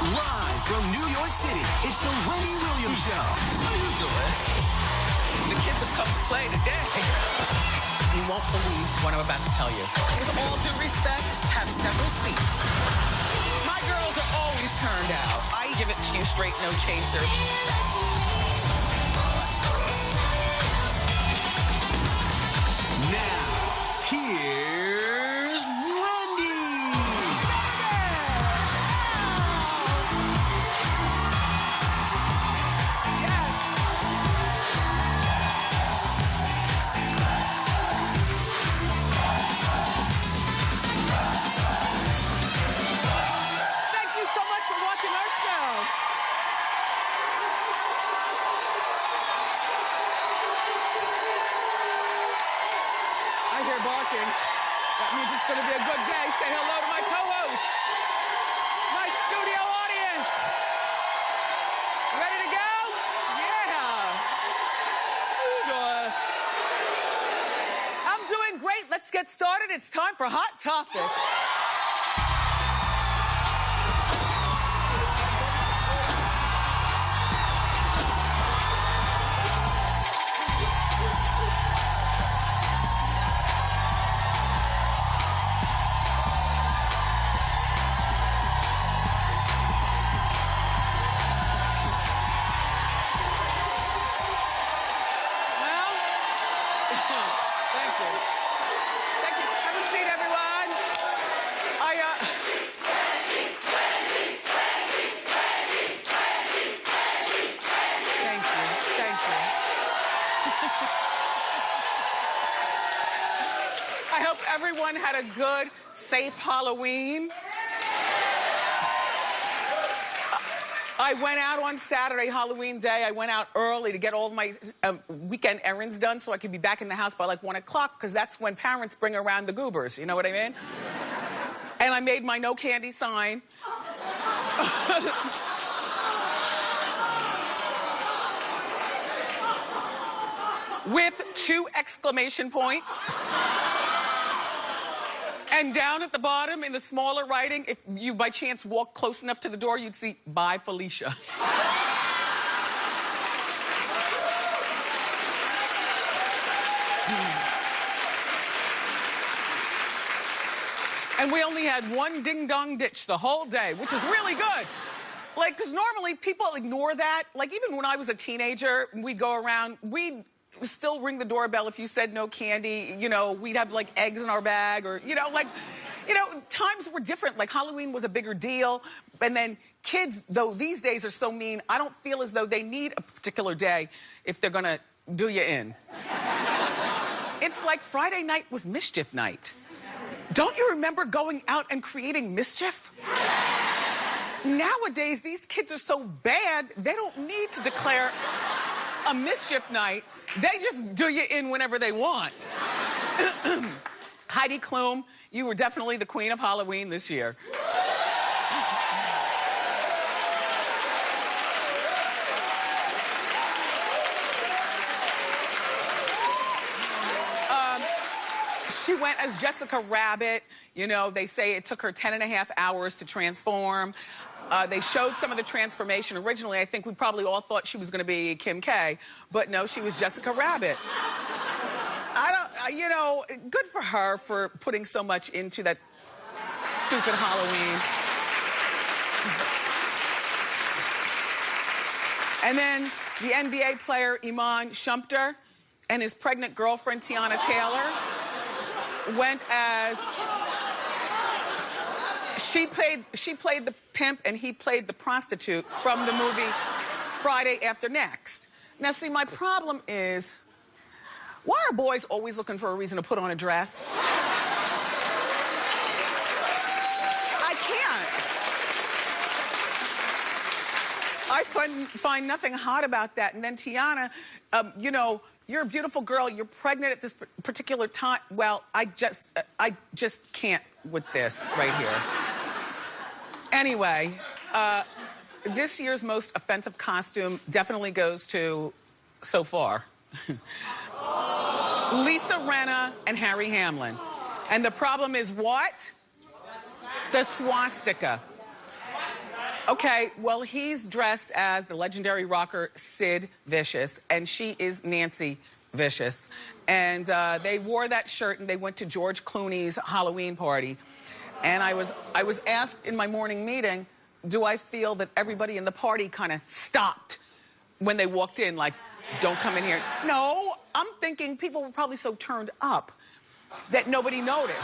Live from New York City, it's the Wendy Williams Show. How you doing? The kids have come to play today. You won't believe what I'm about to tell you. With all due respect, have several seats. My girls are always turned out. I give it to you straight, no chaser. Now, here's Wendy. Thank you so much for watching our show. I hear barking. That means it's going to be a good day. Say hello to my co-host, my studio audience. Ready to go? Yeah. I'm doing great. Let's get started. It's time for Hot Topic. Thank you. Thank you. Have a seat, everyone. Thank you. Thank you. I hope everyone had a good, safe Halloween. I went out on Saturday, Halloween day. I went out early to get all of my weekend errands done so I could be back in the house by like 1 o'clock, because that's when parents bring around the goobers, you know what I mean? And I made my no candy sign. With 2 exclamation points. And down at the bottom in the smaller writing, if you by chance walk close enough to the door, you'd see, "Bye, Felicia." And we only had 1 ding-dong ditch the whole day, which is really good. Like, because normally people ignore that. Like, even when I was a teenager, we'd go around, we'd still ring the doorbell if you said no candy. You know, we'd have like eggs in our bag, or, you know, like, you know, times were different. Like, Halloween was a bigger deal. And then kids, though, these days are so mean, I don't feel as though they need a particular day if they're gonna do you in. It's like Friday night was mischief night. Don't you remember going out and creating mischief? Nowadays, these kids are so bad, they don't need to declare a mischief night. They just do you in whenever they want. Heidi Klum, you were definitely the queen of Halloween this year. She went as Jessica Rabbit. You know, they say it took her 10.5 hours to transform. They showed some of the transformation. Originally, I think we probably all thought she was going to be Kim K, but no, she was Jessica Rabbit. You know, good for her for putting so much into that stupid Halloween. And then the NBA player Iman Shumpter and his pregnant girlfriend Tiana Taylor went as... She played the pimp and he played the prostitute from the movie Friday After Next. Now, see, my problem is, why are boys always looking for a reason to put on a dress? I can't. I find nothing hot about that. And then Tiana, you know, you're a beautiful girl. You're pregnant at this particular time. Well, I just can't with this right here. Anyway, this year's most offensive costume definitely goes to, so far, Lisa Rinna and Harry Hamlin. And the problem is what? The swastika. Okay, well, he's dressed as the legendary rocker Sid Vicious, and she is Nancy Vicious. And they wore that shirt and they went to George Clooney's Halloween party. And I was asked in my morning meeting, do I feel that everybody in the party kind of stopped when they walked in, like, don't come in here? No, I'm thinking people were probably so turned up that nobody noticed.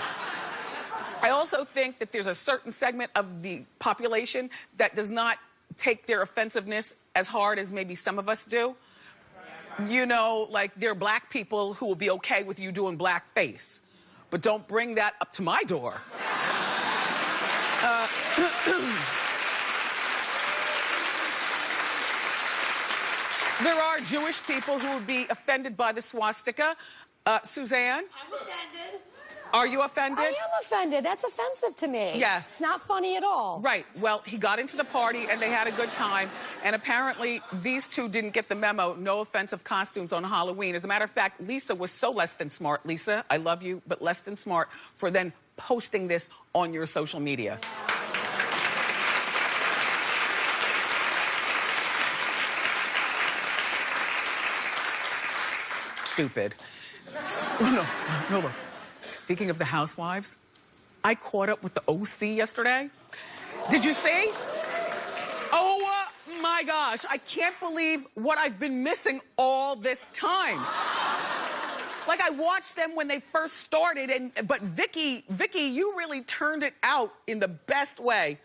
I also think that there's a certain segment of the population that does not take their offensiveness as hard as maybe some of us do. You know, like there are black people who will be okay with you doing blackface, but don't bring that up to my door. There are Jewish people who would be offended by the swastika. Suzanne? I'm offended. Are you offended? I am offended. That's offensive to me. Yes. It's not funny at all. Right. Well, he got into the party and they had a good time. And apparently these two didn't get the memo. No offensive costumes on Halloween. As a matter of fact, Lisa was so less than smart. Lisa, I love you, but less than smart for then posting this on your social media. Stupid. No. Speaking of the housewives, I caught up with the OC yesterday. Did you see? Oh my gosh, I can't believe what I've been missing all this time. Like I watched them when they first started, but Vicky, you really turned it out in the best way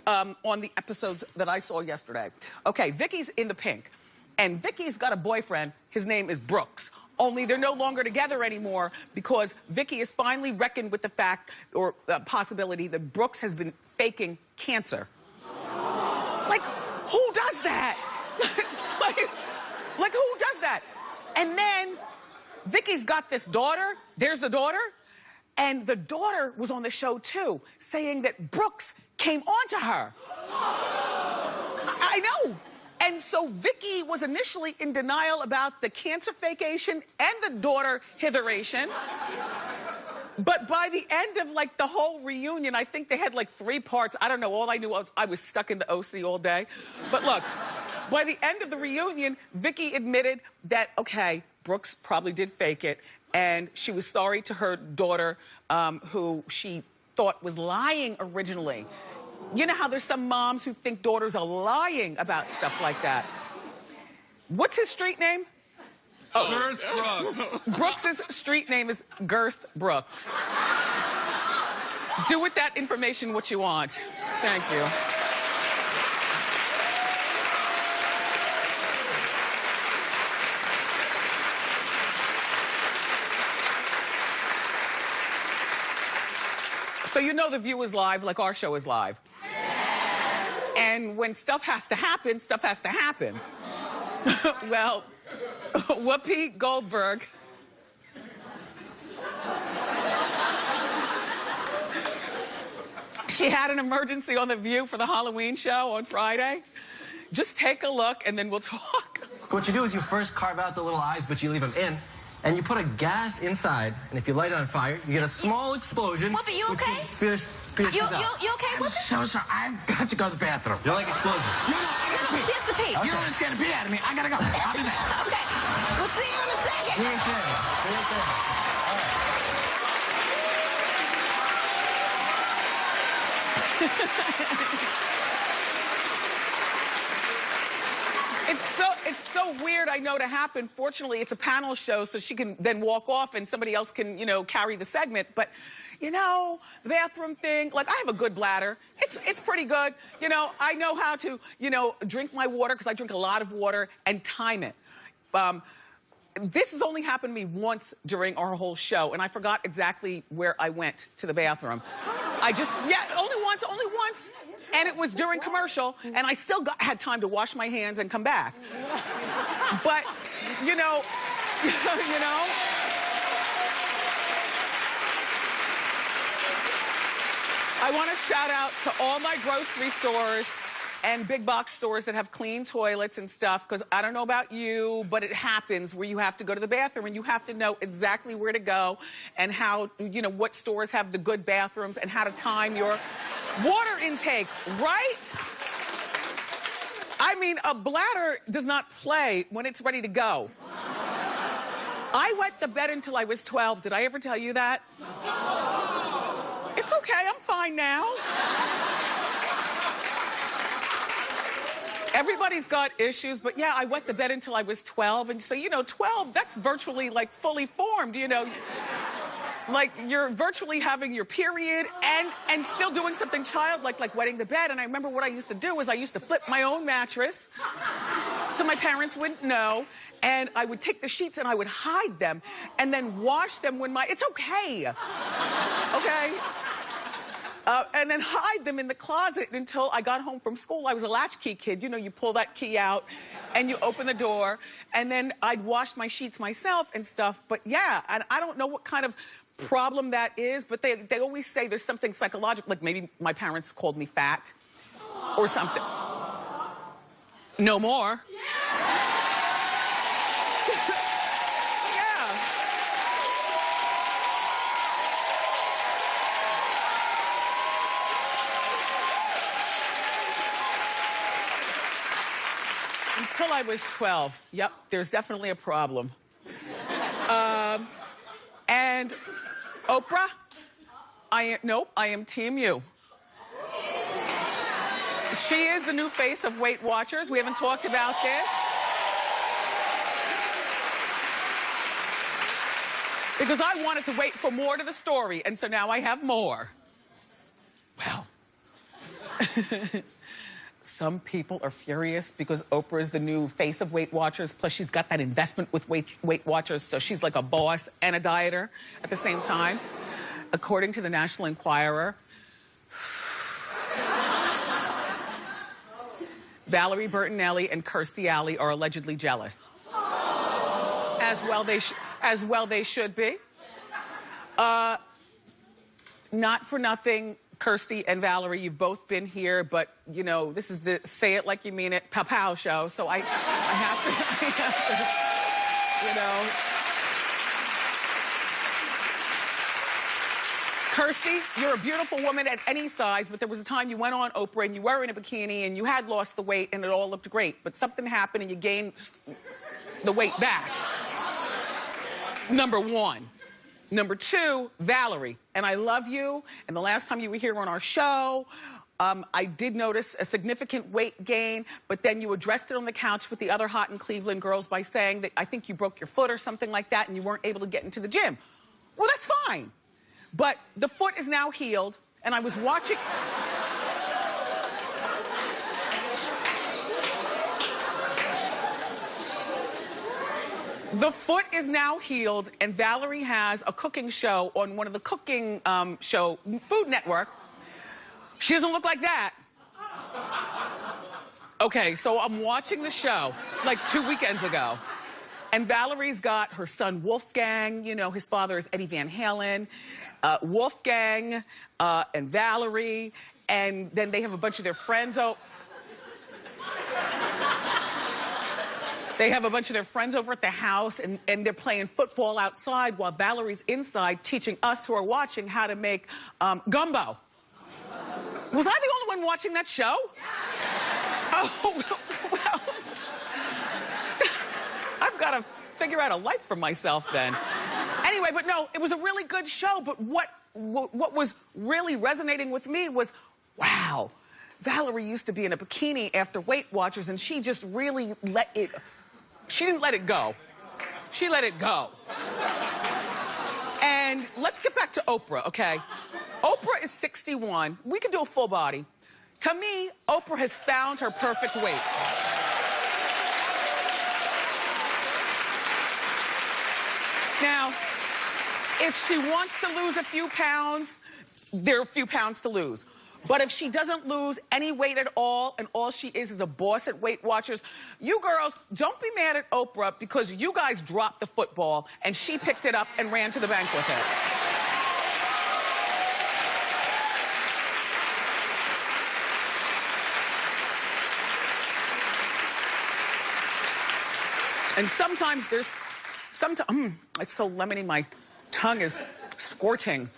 on the episodes that I saw yesterday. Okay, Vicky's in the pink, and Vicky's got a boyfriend. His name is Brooks. Only they're no longer together anymore because Vicky has finally reckoned with the fact or possibility that Brooks has been faking cancer. Like, who does that? like, who does that? And then Vicky's got this daughter. There's the daughter. And the daughter was on the show, too, saying that Brooks came onto her. I know. And so Vicky was initially in denial about the cancer fakeation and the daughter hitheration. But by the end of like the whole reunion, I think they had like 3 parts. I don't know. All I knew was I was stuck in the OC all day. But look, by the end of the reunion, Vicky admitted that, okay, Brooks probably did fake it. And she was sorry to her daughter, who she thought was lying originally. You know how there's some moms who think daughters are lying about stuff like that. What's his street name? Oh. Girth Brooks. Brooks's street name is Girth Brooks. Do with that information what you want. Thank you. So you know The View is live like our show is live. And when stuff has to happen, stuff has to happen. Well, Whoopi Goldberg she had an emergency on The View for the Halloween show on Friday. Just take a look and then we'll talk. What you do is you first carve out the little eyes, but you leave them in. And you put a gas inside, and if you light it on fire, you get a small explosion. Whoopi, you okay? Pierce You out. okay, Whoopi? So sorry, I've got to go to the bathroom. You like explosions? No, I gotta pee. She has to pee. You don't just get a pee out of me. I gotta go. I'll be back. Okay. We'll see you in a second. He ain't there. He ain't there. It's so weird, I know, to happen. Fortunately, it's a panel show, so she can then walk off and somebody else can, you know, carry the segment. But, you know, the bathroom thing, like, I have a good bladder. It's pretty good. You know, I know how to, you know, drink my water, because I drink a lot of water, and time it. This has only happened to me once during our whole show, and I forgot exactly where I went to the bathroom. Only once. And it was during commercial, and I still had time to wash my hands and come back. But, you know, I want to shout out to all my grocery stores and big box stores that have clean toilets and stuff, because I don't know about you, but it happens where you have to go to the bathroom and you have to know exactly where to go and how, you know, what stores have the good bathrooms and how to time your water intake, right? I mean, a bladder does not play when it's ready to go. I wet the bed until I was 12. Did I ever tell you that? It's okay, I'm fine now. Everybody's got issues, but yeah, I wet the bed until I was 12. And so, 12, that's virtually like fully formed, Like you're virtually having your period and still doing something childlike, like wetting the bed. And I remember what I used to do is I used to flip my own mattress so my parents wouldn't know. And I would take the sheets and I would hide them and then wash them when it's okay. Okay? And then hide them in the closet until I got home from school. I was a latchkey kid. You pull that key out and you open the door. And then I'd wash my sheets myself and stuff. But yeah, and I don't know what kind of problem that is, but they always say there's something psychological, like maybe my parents called me fat or something. No more. Yeah. Until I was 12. Yep, there's definitely a problem. And Oprah, I am Team You. She is the new face of Weight Watchers. We haven't talked about this. Because I wanted to wait for more to the story, and so now I have more. Well. Some people are furious because Oprah is the new face of Weight Watchers, plus she's got that investment with Weight Watchers, so she's like a boss and a dieter at the same time. According to the National Enquirer, Valerie Bertinelli and Kirstie Alley are allegedly jealous. As well they should be. Not for nothing, Kirstie and Valerie, you've both been here, but, this is the say it like you mean it, pow-pow show, so I have to, Kirstie, you're a beautiful woman at any size, but there was a time you went on Oprah and you were in a bikini and you had lost the weight and it all looked great, but something happened and you gained the weight back. Number one. Number two, Valerie, and I love you, and the last time you were here on our show, I did notice a significant weight gain, but then you addressed it on the couch with the other Hot in Cleveland girls by saying that I think you broke your foot or something like that and you weren't able to get into the gym. Well, that's fine, but the foot is now healed, and I was watching... The foot is now healed, and Valerie has a cooking show on one of the cooking show, Food Network. She doesn't look like that. Okay, so I'm watching the show like 2 weekends ago, and Valerie's got her son Wolfgang, his father is Eddie Van Halen, Wolfgang and Valerie, and then they have a bunch of their friends They have a bunch of their friends over at the house, and they're playing football outside while Valerie's inside teaching us who are watching how to make gumbo. Was I the only one watching that show? Oh, well. I've got to figure out a life for myself then. Anyway, but no, it was a really good show, but what was really resonating with me was, wow, Valerie used to be in a bikini after Weight Watchers, and she just really she didn't let it go. She let it go. And let's get back to Oprah, okay? Oprah is 61. We could do a full body. To me, Oprah has found her perfect weight. Now, if she wants to lose a few pounds, there are a few pounds to lose. But if she doesn't lose any weight at all, and all she is a boss at Weight Watchers, you girls, don't be mad at Oprah because you guys dropped the football and she picked it up and ran to the bank with it. And sometimes it's so lemony, my tongue is scorching.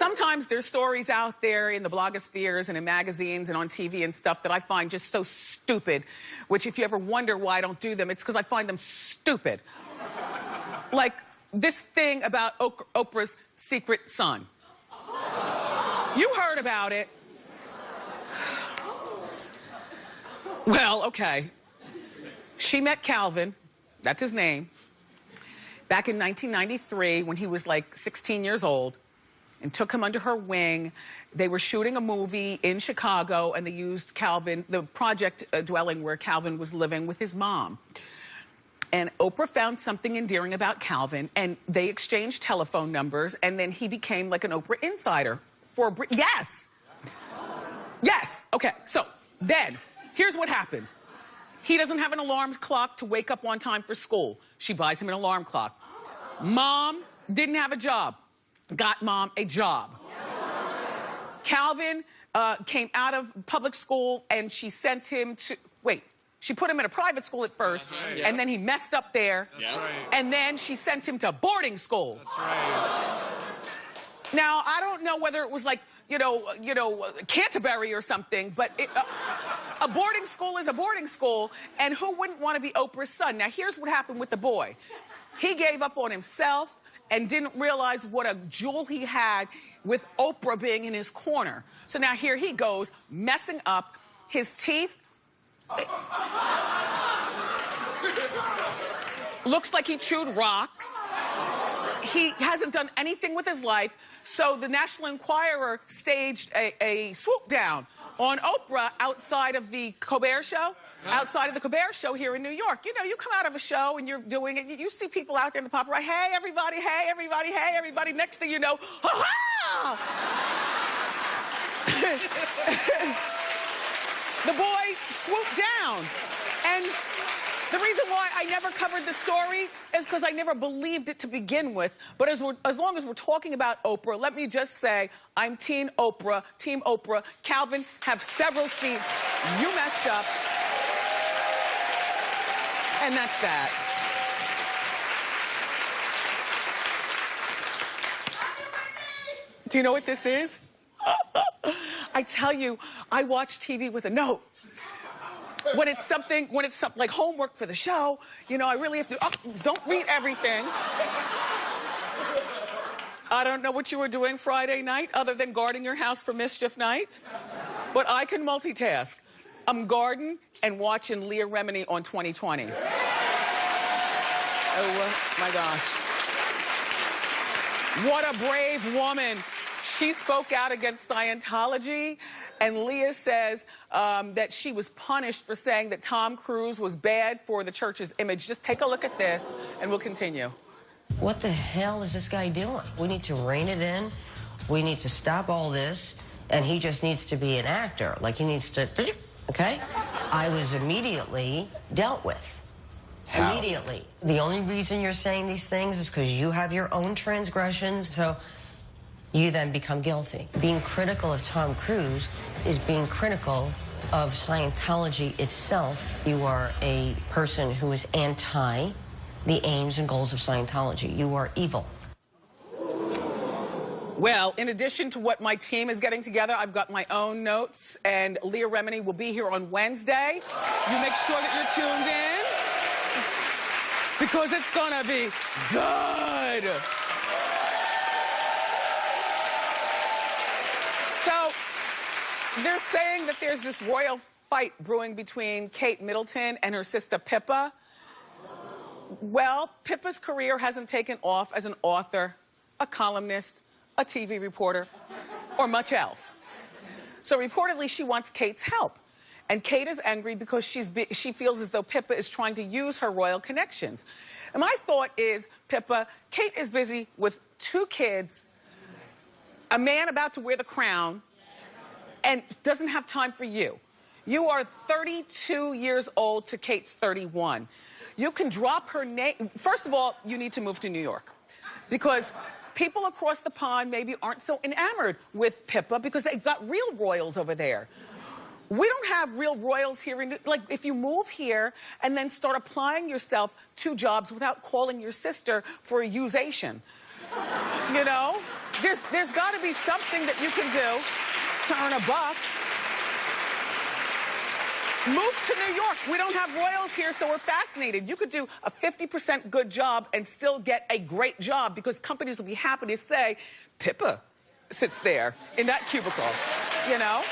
sometimes there's stories out there in the blogospheres and in magazines and on TV and stuff that I find just so stupid, which if you ever wonder why I don't do them, it's because I find them stupid. Like this thing about Oprah's secret son. You heard about it. Well, okay. She met Calvin, that's his name, back in 1993 when he was like 16 years old, and took him under her wing. They were shooting a movie in Chicago, and they used Calvin, the project dwelling where Calvin was living with his mom. And Oprah found something endearing about Calvin, and they exchanged telephone numbers, and then he became like an Oprah insider for yes. Yes. Okay. So then, here's what happens. He doesn't have an alarm clock to wake up on time for school. She buys him an alarm clock. Mom didn't have a job. Got mom a job. Calvin came out of public school, and she sent him to, she put him in a private school at first, right. and then he messed up there. That's right. And then she sent him to boarding school. That's right. Now, I don't know whether it was like, you know, Canterbury or something, but a boarding school is a boarding school, and who wouldn't want to be Oprah's son? Now, here's what happened with the boy. He gave up on himself and didn't realize what a jewel he had with Oprah being in his corner. So now here he goes, messing up his teeth. Looks like he chewed rocks. He hasn't done anything with his life. So the National Enquirer staged a swoop down on Oprah outside of the Colbert Show. Outside of the Colbert Show here in New York. You know, you come out of a show and you're doing it, you see people out there in the paparazzi, hey, everybody, hey, everybody, hey, everybody. Next thing you know, ha-ha! The boy swooped down. And the reason why I never covered the story is because I never believed it to begin with. But as long as we're talking about Oprah, let me just say, I'm Team Oprah. Calvin, have several seats. You messed up. And that's that. Do you know what this is? I tell you, I watch TV with a note. When it's something like homework for the show, you know, I really have to, don't read everything. I don't know what you were doing Friday night other than guarding your house for mischief night, but I can multitask. I'm guarding and watching Leah Remini on 2020. Oh, my gosh. What a brave woman. She spoke out against Scientology, and Leah says that she was punished for saying that Tom Cruise was bad for the church's image. Just take a look at this, and we'll continue. What the hell is this guy doing? We need to rein it in. We need to stop all this, and he just needs to be an actor. Like, he needs to... Okay? I was immediately dealt with. How? Immediately. The only reason you're saying these things is because you have your own transgressions, so you then become guilty. Being critical of Tom Cruise is being critical of Scientology itself. You are a person who is anti the aims and goals of Scientology. You are evil. Well, in addition to what my team is getting together, I've got my own notes, and Leah Remini will be here on Wednesday. You make sure that you're tuned in, because it's gonna be good. So, they're saying that there's this royal fight brewing between Kate Middleton and her sister Pippa. Well, Pippa's career hasn't taken off as an author, a columnist, a TV reporter, or much else. So reportedly, she wants Kate's help. And Kate is angry because she feels as though Pippa is trying to use her royal connections. And my thought is, Pippa, Kate is busy with 2 kids, a man about to wear the crown, and doesn't have time for you. You are 32 years old to Kate's 31. You can drop her name. First of all, you need to move to New York, because people across the pond maybe aren't so enamored with Pippa because they've got real royals over there. We don't have real royals here. Like, if you move here and then start applying yourself to jobs without calling your sister for a usation, you know? There's got to be something that you can do to earn a buck. Move to New York. We don't have royals here, so we're fascinated. You could do a 50% good job and still get a great job because companies will be happy to say, Pippa sits there in that cubicle, you know?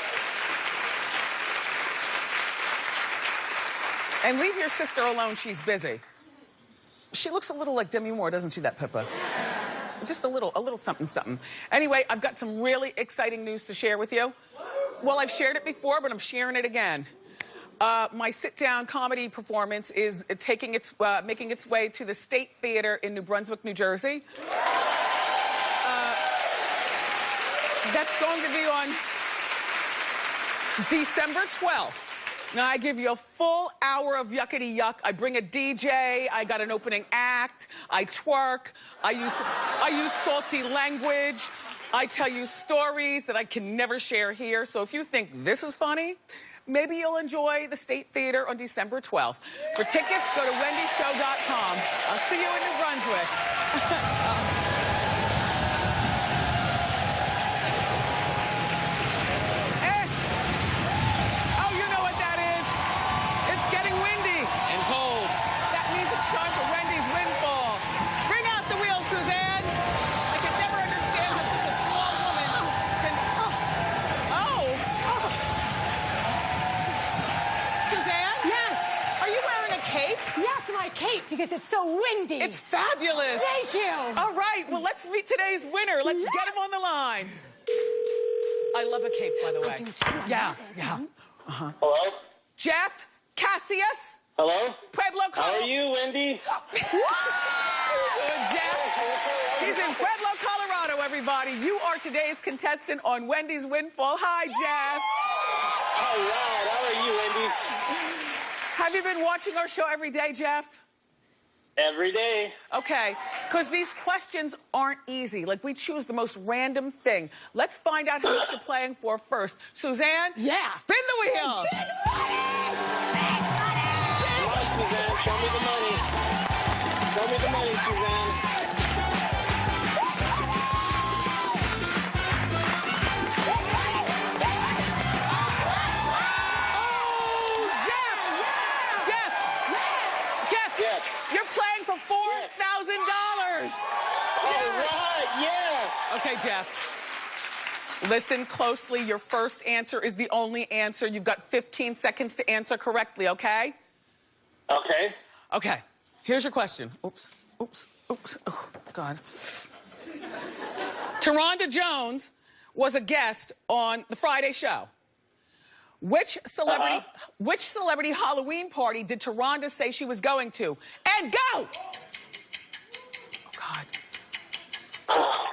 And leave your sister alone. She's busy. She looks a little like Demi Moore, doesn't she, that Pippa? Just a little something, something. Anyway, I've got some really exciting news to share with you. Well, I've shared it before, but I'm sharing it again. My sit-down comedy performance is making its way to the State Theater in New Brunswick, New Jersey. That's going to be on December 12th. Now, I give you a full hour of yuckity yuck. I bring a DJ. I got an opening act. I twerk. I use salty language. I tell you stories that I can never share here. So if you think this is funny, maybe you'll enjoy the State Theater on December 12th. For tickets, go to wendyshow.com. I'll see you in New Brunswick. Oh, you know what that is. It's getting windy. And cold. That means it's time for Wendy's Windfall. Bring out the wheel, Suzanne. I can never understand how such a small woman can... Oh. Suzanne? Yes. Are you wearing a cape? Yes, my cape, because it's so windy. It's fabulous. Thank you. All right, well, let's meet today's winner. Let's get him on the line. I love a cape, by the way. I do too. Yeah. Hello? Jeff Cassius, Hello? Pueblo, How Colorado. are you, Wendy? Good, Jeff. He's in Pueblo, Colorado, everybody. You are today's contestant on Wendy's Windfall. Hi, Jeff. All right. How are you, Wendy? Have you been watching our show every day, Jeff? Every day. Okay, because these questions aren't easy. Like, we choose the most random thing. Let's find out how much you're playing for first. Suzanne? Yeah. Spin the wheel. Come on, Suzanne. Show me the money. Show me the money, Suzanne. Oh, Jeff! Yes. You're playing for $4,000. All right. Yeah. Okay, Jeff. Listen closely. Your first answer is the only answer. You've got 15 seconds to answer correctly, okay? Okay. Okay. Here's your question. Oops. Oh, God. Taronda Jones was a guest on the Friday show. Which celebrity Halloween party did Taronda say she was going to? And go! Oh,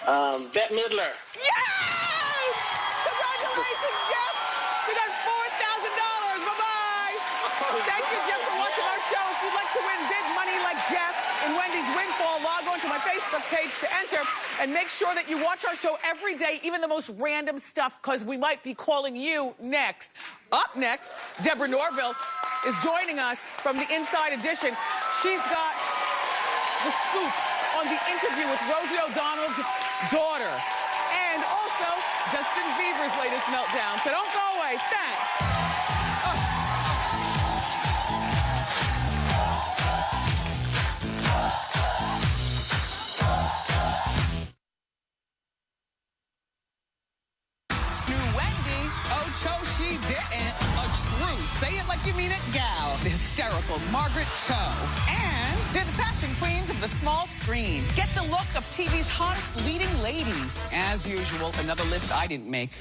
God. Bette Midler. Yes! Congratulations, Jeff! You got $4,000. Bye-bye. Thank you, Jeff, for watching our show. If you'd like to win big money like Jeff in Wendy's Windfall, log on to my Facebook page to enter. And make sure that you watch our show every day, even the most random stuff, because we might be calling you next. Up next, Deborah Norville is joining us from the Inside Edition. She's got the scoop on the interview with Rosie O'Donnell's daughter. And also, Justin Bieber's latest meltdown. So don't go away. Thanks. She didn't. A true, say it like you mean it, gal. The hysterical Margaret Cho. And they're the fashion queens of the small screen. Get the look of TV's hottest leading ladies. As usual, another list I didn't make.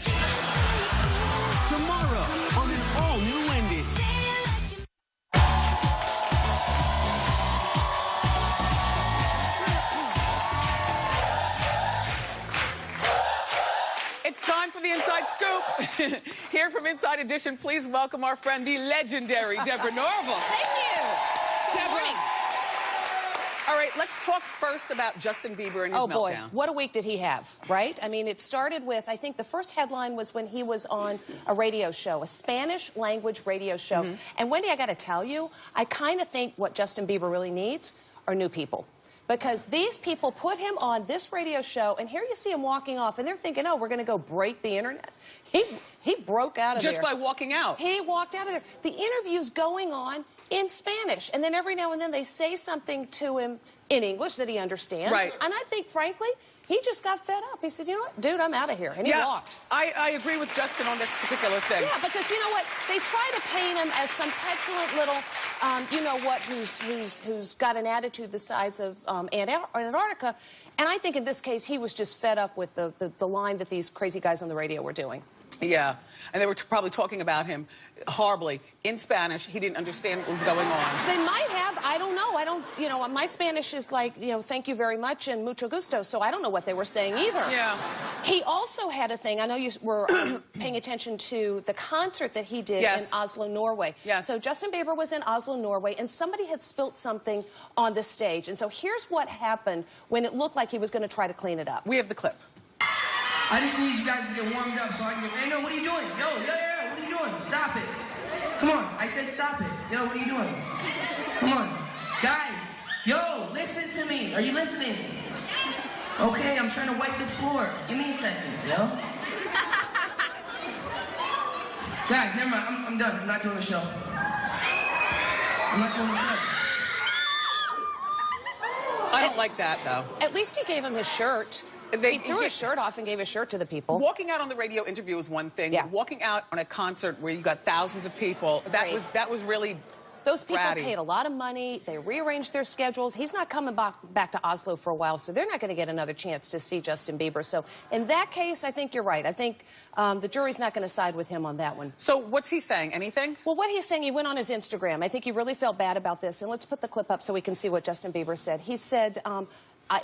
Tomorrow on an all-new Wendy. It's time for the Inside Scoop. Here from Inside Edition, please welcome our friend, the legendary Deborah Norville. Thank you. Deborah. All right, let's talk first about Justin Bieber and his meltdown. Boy, what a week did he have, right? I mean, it started with, I think the first headline was when he was on a radio show, a Spanish language radio show. And Wendy, I got to tell you, I kind of think what Justin Bieber really needs are new people. because these people put him on this radio show, and here you see him walking off, and they're thinking, oh, we're going to go break the internet. He broke out of there. Just by walking out. He walked out of there. The interview's going on in Spanish, and then every now and then they say something to him in English that he understands. Right. And I think, frankly, he just got fed up. He said, you know what, dude, I'm out of here. And he walked. I agree with Justin on this particular thing. Yeah, because you know what? They try to paint him as some petulant little, you know what, who's got an attitude the size of Antarctica. And I think in this case, he was just fed up with the line that these crazy guys on the radio were doing. Yeah, and they were probably talking about him horribly in Spanish. He didn't understand what was going on. They might have. I don't know. I don't, you know, my Spanish is like, you know, thank you very much and mucho gusto, so I don't know what they were saying either. Yeah. He also had a thing. I know you were paying attention to the concert that he did in Oslo, Norway. Yes. So Justin Bieber was in Oslo, Norway, and somebody had spilt something on the stage. And so here's what happened when it looked like he was going to try to clean it up. We have the clip. I just need you guys to get warmed up so I can get... Hey, no, what are you doing? Yo, what are you doing? Stop it. Come on, I said stop it. Yo, what are you doing? Come on. Guys, yo, listen to me. Are you listening? Okay, I'm trying to wipe the floor. Give me a second, yo. Guys, never mind. I'm done. I'm not doing the show. I'm not doing the show. I don't like that, though. At least he gave him his shirt. He threw his shirt off and gave his shirt to the people. Walking out on the radio interview is one thing. Yeah. Walking out on a concert where you got thousands of people, that was really Those people bratty. paid a lot of money. They rearranged their schedules. He's not coming back to Oslo for a while, so they're not going to get another chance to see Justin Bieber. So in that case, I think you're right. I think the jury's not going to side with him on that one. So what's he saying? Anything? Well, what he's saying, he went on his Instagram. I think he really felt bad about this. And let's put the clip up so we can see what Justin Bieber said. He said,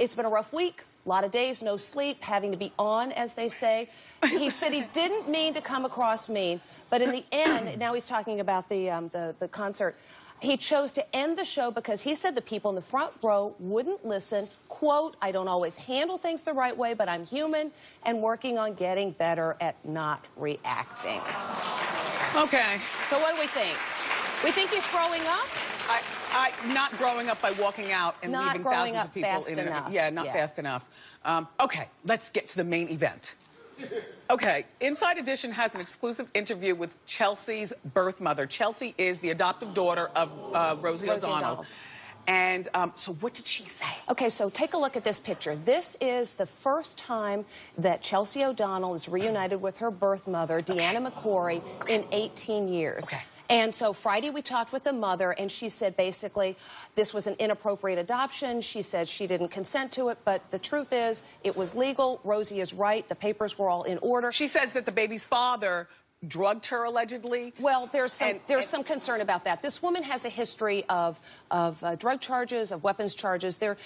it's been a rough week. A lot of days, no sleep, having to be on, as they say. He said he didn't mean to come across mean, but in the end, now he's talking about the concert, he chose to end the show because he said the people in the front row wouldn't listen. Quote, I don't always handle things the right way, but I'm human and working on getting better at not reacting. Okay. So what do we think? We think he's growing up? Not growing up by walking out and Not leaving growing thousands up of people fast in enough. Yeah, not fast enough. Okay, let's get to the main event. Okay, Inside Edition has an exclusive interview with Chelsea's birth mother. Chelsea is the adoptive daughter of Rosie O'Donnell. And so what did she say? Okay, so take a look at this picture. This is the first time that Chelsea O'Donnell is reunited with her birth mother, Deanna McCrory, in 18 years. Okay. And so Friday we talked with the mother, and she said basically this was an inappropriate adoption. She said she didn't consent to it, but the truth is it was legal. Rosie is right. The papers were all in order. She says that the baby's father drugged her allegedly. Well, there's some concern about that. This woman has a history of drug charges, of weapons charges. There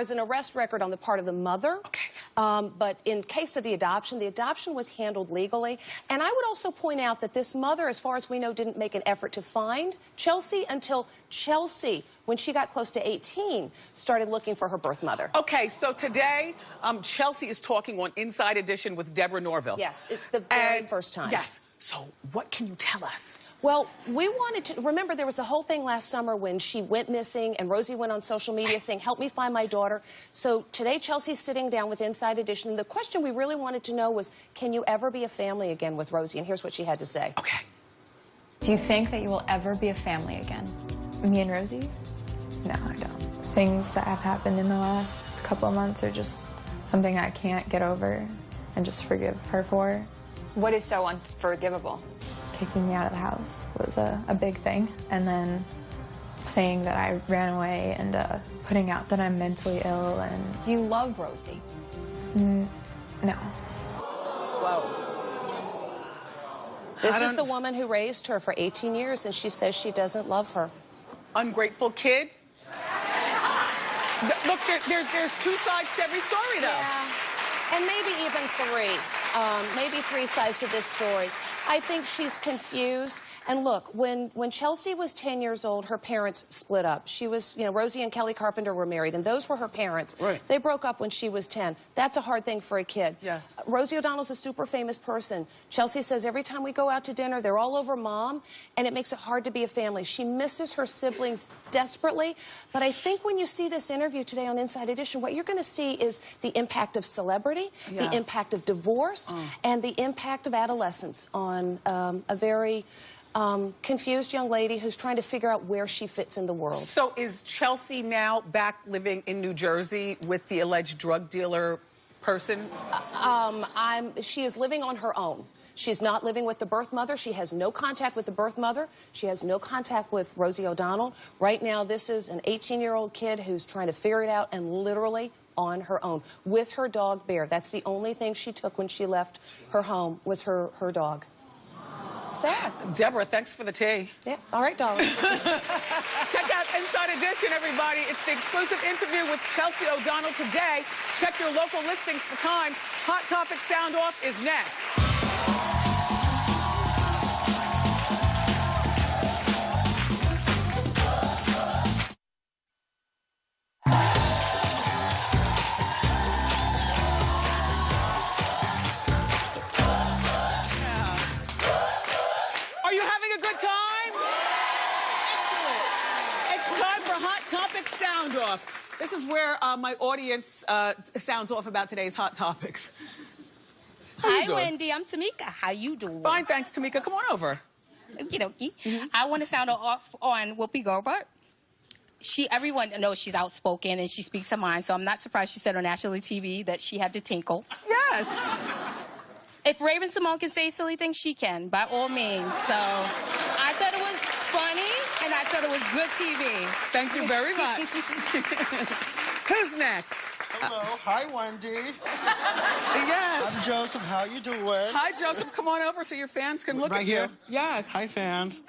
is an arrest record on the part of the mother. Okay. But in case of the adoption was handled legally. Yes. And I would also point out that this mother, as far as we know, didn't make an effort to find Chelsea until Chelsea, when she got close to 18, started looking for her birth mother. Okay, so today, Chelsea is talking on Inside Edition with Deborah Norville. Yes, it's the very first time. Yes. So what can you tell us? Well, we wanted to... Remember, there was a whole thing last summer when she went missing and Rosie went on social media saying, help me find my daughter. So today, Chelsea's sitting down with Inside Edition. And the question we really wanted to know was, can you ever be a family again with Rosie? And here's what she had to say. Okay. Do you think that you will ever be a family again? Me and Rosie? No, I don't. Things that have happened in the last couple of months are just something I can't get over and just forgive her for. What is so unforgivable? Kicking me out of the house was a big thing. And then saying that I ran away and putting out that I'm mentally ill and... Do you love Rosie? No. Whoa. This is the woman who raised her for 18 years, and she says she doesn't love her. Ungrateful kid? Look, there's two sides to every story, though. Yeah. And maybe even three. Maybe three sides to this story. I think she's confused. And look, when Chelsea was 10 years old, her parents split up. She was, you know, Rosie and Kelly Carpenter were married, and those were her parents. Right. They broke up when she was 10. That's a hard thing for a kid. Yes. Rosie O'Donnell's a super famous person. Chelsea says every time we go out to dinner, they're all over Mom, and it makes it hard to be a family. She misses her siblings desperately, but I think when you see this interview today on Inside Edition, what you're going to see is the impact of celebrity, the impact of divorce, and the impact of adolescence on a very confused young lady who's trying to figure out where she fits in the world. So is Chelsea now back living in New Jersey with the alleged drug dealer person? She is living on her own. She's not living with the birth mother. She has no contact with the birth mother. She has no contact with Rosie O'Donnell. Right now, this is an 18-year-old kid who's trying to figure it out, and literally on her own with her dog Bear. That's the only thing she took when she left her home, was her dog. Sad. Deborah, thanks for the tea. Yeah. All right, darling. Check out Inside Edition, everybody. It's the exclusive interview with Chelsea O'Donnell today. Check your local listings for time. Hot Topic Sound Off is next. Are you having a good time? Excellent. It's time for Hot Topic Sound Off. This is where my audience sounds off about today's hot topics. Hi, Wendy. I'm Tamika. How you doing? Fine, thanks, Tamika. Come on over. Okie dokie. I want to sound off on Whoopi Goldberg. Everyone knows she's outspoken and she speaks her mind, so I'm not surprised she said on national TV that she had to tinkle. Yes. If Raven-Symoné can say silly things, she can, by all means. So I thought it was funny, and I thought it was good TV. Thank you very much. Who's next? Hello. Hi, Wendy. Yes. I'm Joseph. How you doing? Hi, Joseph. Come on over so your fans can look right at here? you. Yes. Hi, fans.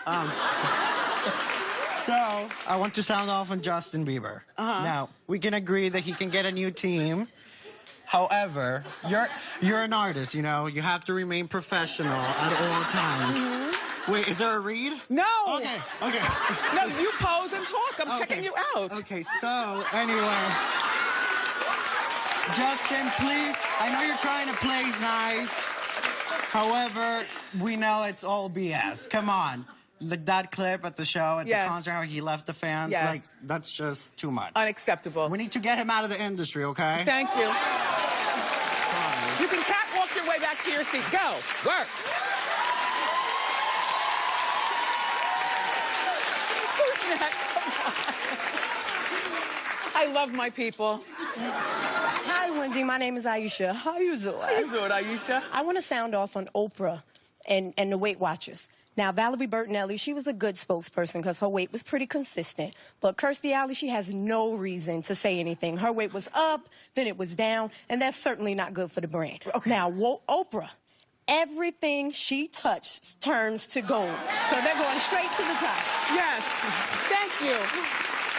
So, I want to sound off on Justin Bieber. Now, we can agree that he can get a new team. However, you're an artist, you know. You have to remain professional at all times. Wait, is there a read? No. Okay. No, you pose and talk. I'm checking you out. Okay, so, anyway. Justin, please, I know you're trying to play nice. However, we know it's all BS. Come on. Like that clip at the show, at the concert, how he left the fans, like, that's just too much. Unacceptable. We need to get him out of the industry, okay? Thank you. You can catwalk your way back to your seat. Go. Work. Who's next? I love my people. Hi, Wendy. My name is Aisha. How you doing? How you doing, Aisha? I want to sound off on Oprah and the Weight Watchers. Now, Valerie Bertinelli, she was a good spokesperson because her weight was pretty consistent. But Kirstie Alley, she has no reason to say anything. Her weight was up, then it was down, and that's certainly not good for the brand. Okay. Now, Oprah, everything she touched turns to gold. So they're going straight to the top. Yes. Thank you.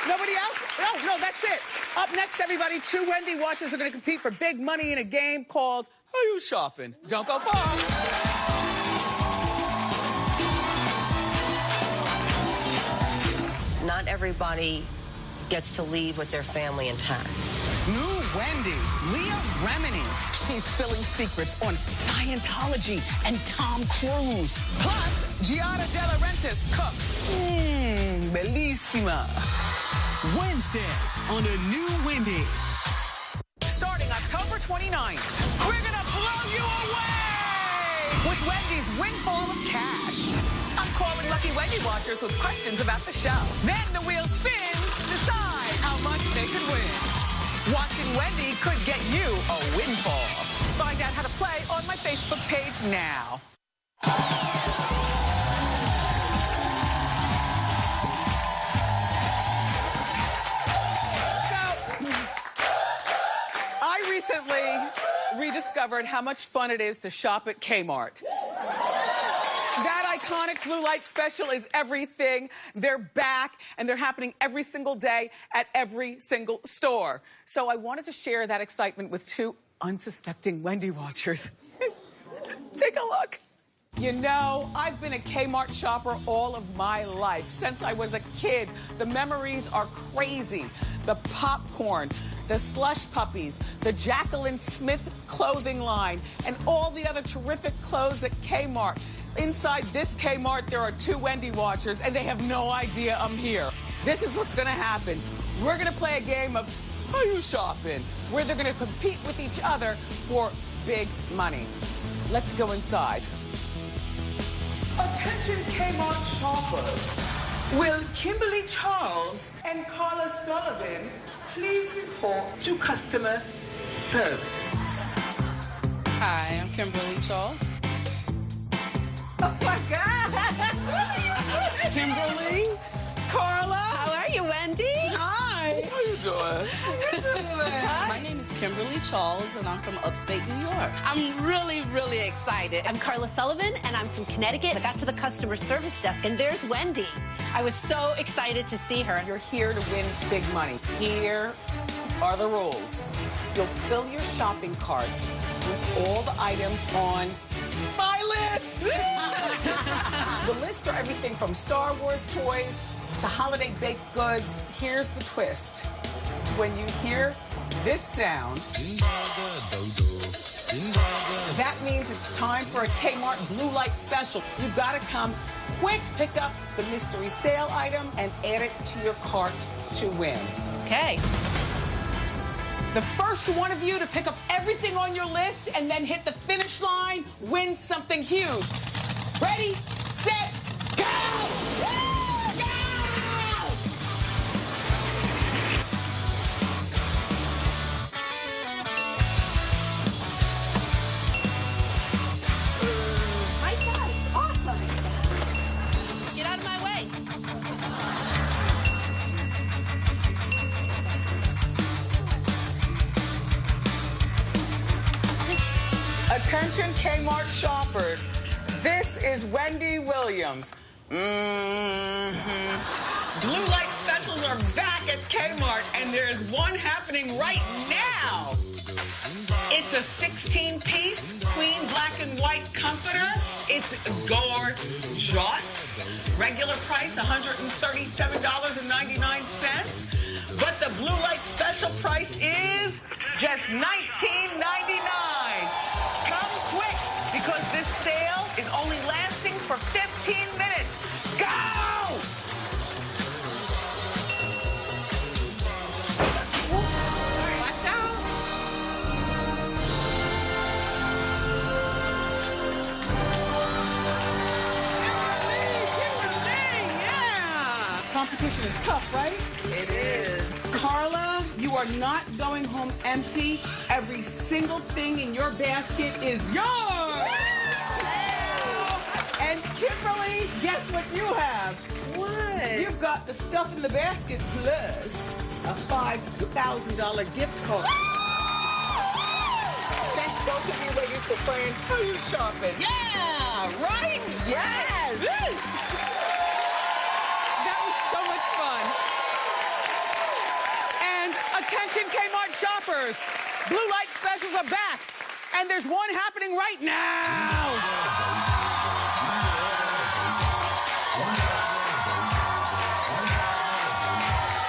Nobody else? No, that's it. Up next, everybody, 2 Wendy watchers are going to compete for big money in a game called Are You Shopping? Don't go far. Not everybody gets to leave with their family intact. New Wendy, Leah Remini. She's spilling secrets on Scientology and Tom Cruise. Plus, Giada De Laurentiis cooks. Bellissima. Wednesday on a New Wendy. Starting October 29th, we're gonna blow you away with Wendy's windfall of cash. I'm calling lucky Wendy watchers with questions about the show. Then the wheel spins, decide how much they could win. Watching Wendy could get you a windfall. Find out how to play on my Facebook page now. I recently rediscovered how much fun it is to shop at Kmart. That iconic blue light special is everything. They're back, and they're happening every single day at every single store. So I wanted to share that excitement with 2 unsuspecting Wendy watchers. Take a look. You know, I've been a Kmart shopper all of my life, since I was a kid. The memories are crazy. The popcorn, the slush puppies, the Jacqueline Smith clothing line, and all the other terrific clothes at Kmart. Inside this Kmart, there are 2 Wendy watchers, and they have no idea I'm here. This is what's gonna happen. We're gonna play a game of Are You Shopping? Where they're gonna compete with each other for big money. Let's go inside. Attention Kmart shoppers. Will Kimberly Charles and Carla Sullivan please report to customer service? Hi, I'm Kimberly Charles. Oh my God! Kimberly? Carla? How are you, Wendy? Hi. How you doing? My name is Kimberly Charles, and I'm from upstate New York. I'm really, really excited. I'm Carla Sullivan, and I'm from Connecticut. I got to the customer service desk, and there's Wendy. I was so excited to see her. You're here to win big money. Here are the rules. You'll fill your shopping carts with all the items on my list. The list are everything from Star Wars toys to holiday baked goods. Here's the twist. When you hear this sound, that means it's time for a Kmart Blue Light Special. You've got to come quick, pick up the mystery sale item, and add it to your cart to win. Okay. The first one of you to pick up everything on your list and then hit the finish line wins something huge. Ready, set, go! Attention Kmart shoppers, this is Wendy Williams. Blue light specials are back at Kmart, and there's one happening right now. It's a 16-piece queen black and white comforter. It's gorgeous. Regular price, $137.99. But the blue light special price is just $19.99. Come quick, because this sale is only lasting for 15 minutes. Go! Watch out. Kimberly, yeah. Competition is tough, right? It is. Carla, you are not going home empty. Every single thing in your basket is yours. And Kimberly, guess what you have? What? You've got the stuff in the basket plus a $5,000 gift card. Thanks both of you ladies for playing How You Shopping. Yeah, right? Yes. That was so much fun. And attention Kmart shoppers, blue light specials are back. And there's one happening right now.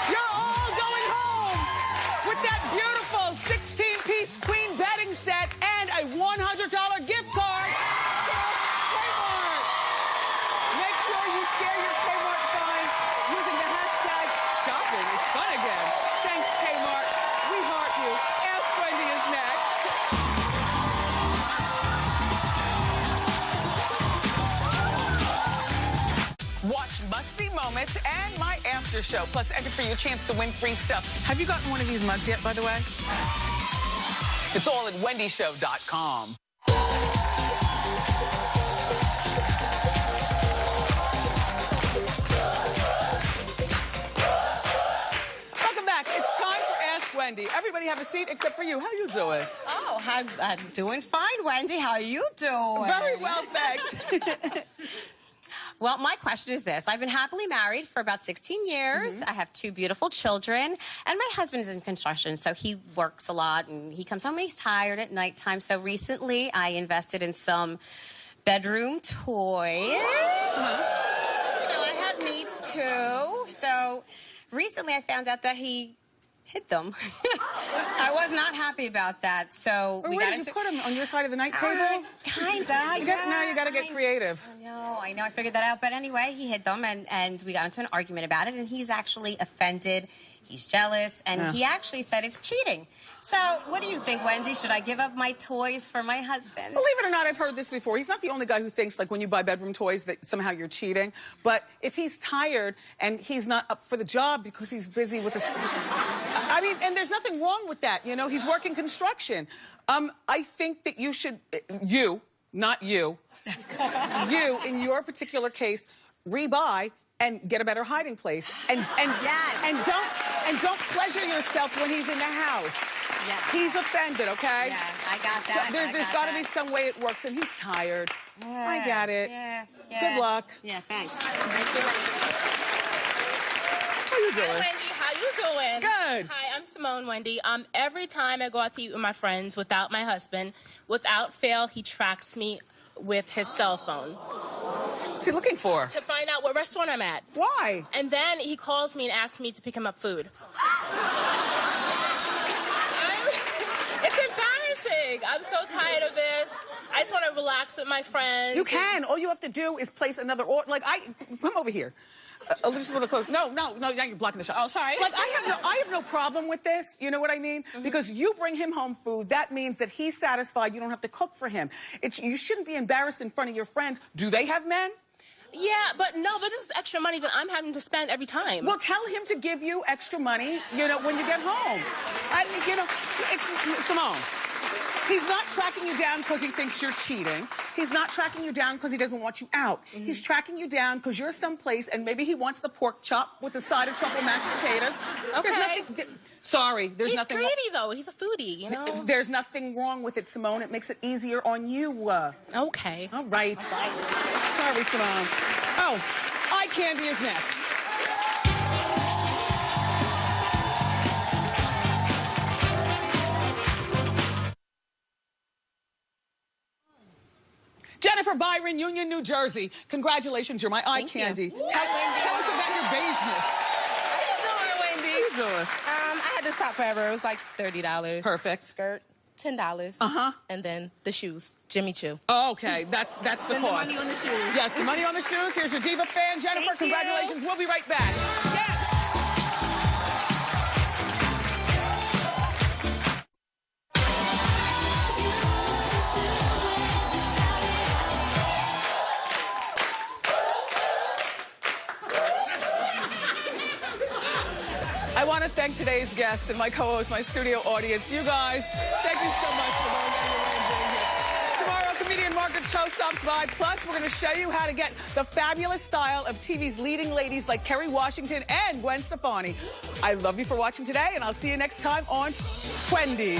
You're all going home with that beautiful 16-piece queen bedding set and a $100 gift card. Kmart. Make sure you share your Kmart finds using the hashtag shopping is fun again. Thanks, Kmart. We heart you. Ask Wendy is next. Watch must-see moments and my after show. Plus, enter for your chance to win free stuff. Have you gotten one of these mugs yet, by the way? It's all at wendyshow.com. Welcome back. It's time for Ask Wendy. Everybody have a seat except for you. How you doing? Oh, I'm doing fine, Wendy. How are you doing? Very well, thanks. Well, my question is this. I've been happily married for about 16 years. I have 2 beautiful children, and my husband is in construction, so he works a lot, and he comes home and he's tired at nighttime. So recently, I invested in some bedroom toys. You know, I have needs too. So recently I found out that he hid them. I was not happy about that. So Or we where got did into you put them? On your side of the night table? Kinda. Now you got to get creative. I know. I figured that out. But anyway, he hid them, and we got into an argument about it, and he's actually offended. He's jealous, and he actually said it's cheating. So what do you think, Wendy? Should I give up my toys for my husband? Believe it or not, I've heard this before. He's not the only guy who thinks, like, when you buy bedroom toys that somehow you're cheating. But if he's tired and he's not up for the job because he's busy with his... I mean, and there's nothing wrong with that, you know? He's working construction. I think that you should... You, not you. You, in your particular case, rebuy and get a better hiding place. And don't pleasure yourself when he's in the house. Yeah. He's offended, okay? Yeah, I got that. There's got to be some way it works, and he's tired. Yeah, I get it. Yeah. Good luck. Yeah, thanks. How you doing? Hi, Wendy. How you doing? Good. Hi, I'm Simone, Wendy. Every time I go out to eat with my friends without my husband, without fail, he tracks me with his cell phone. What's he looking for? To find out what restaurant I'm at. Why? And then he calls me and asks me to pick him up food. It's embarrassing. I'm so tired of this. I just want to relax with my friends. You can. All you have to do is place another order. Like, come over here. Just a little close. No, now you're blocking the shot. Oh, sorry. Like, I have no problem with this. You know what I mean? Because you bring him home food. That means that he's satisfied. You don't have to cook for him. You shouldn't be embarrassed in front of your friends. Do they have men? Yeah, but this is extra money that I'm having to spend every time. Well, tell him to give you extra money, you know, when you get home. Simone, he's not tracking you down because he thinks you're cheating. He's not tracking you down because he doesn't want you out. He's tracking you down because you're someplace and maybe he wants the pork chop with a side of truffle mashed potatoes. Okay. There's nothing... He's greedy, though. He's a foodie, you know? There's nothing wrong with it, Simone. It makes it easier on you. Okay. All right. Sorry, Simone. Oh, eye candy is next. Jennifer Byron, Union, New Jersey. Congratulations, you're my eye candy. Tell us about your beigeness. How you doing, Wendy? How you doing? I had this top forever. It was like $30. Perfect. Skirt, $10. And then the shoes, Jimmy Choo. Oh, okay, that's the cost. The money on the shoes. Yes, the money on the shoes. Here's your diva fan, Jennifer. Congratulations. We'll be right back. I want to thank today's guest and my co-host, my studio audience. You guys, thank you so much for going out of your way and being here. Tomorrow, comedian Margaret Cho stops by. Plus, we're going to show you how to get the fabulous style of TV's leading ladies like Kerry Washington and Gwen Stefani. I love you for watching today, and I'll see you next time on Wendy.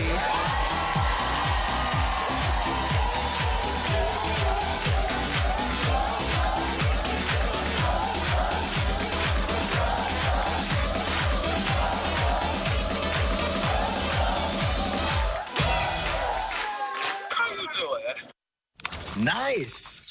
Nice.